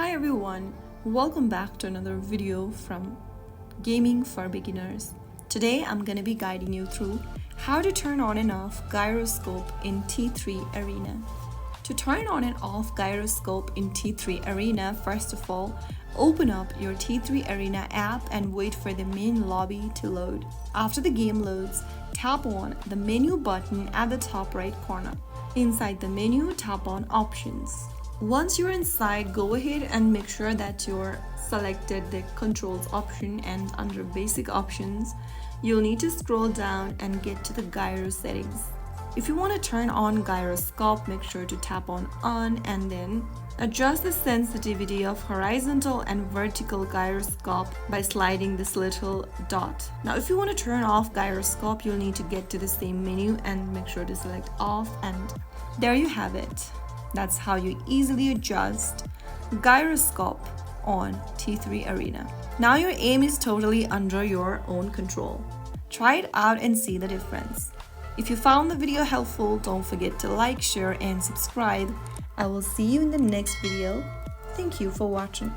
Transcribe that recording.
Hi everyone, welcome back to another video from Gaming for Beginners. Today I'm going to be guiding you through how to turn on and off Gyroscope in T3 Arena. To turn on and off Gyroscope in T3 Arena, first of all, open up your T3 Arena app and wait for the main lobby to load. After the game loads, tap on the menu button at the top right corner. Inside the menu, tap on Options. Once you're inside, go ahead and make sure that you're selected the controls option, and under basic options, you'll need to scroll down and get to the gyro settings. If you want to turn on Gyroscope, make sure to tap on and then adjust the sensitivity of horizontal and vertical gyroscope by sliding this little dot. Now if you want to turn off Gyroscope, you'll need to get to the same menu and make sure to select off, and there you have it. That's how you easily adjust Gyroscope on T3 Arena. Now your aim is totally under your own control. Try it out and see the difference. If you found the video helpful, don't forget to like, share, and subscribe. I will see you in the next video. Thank you for watching.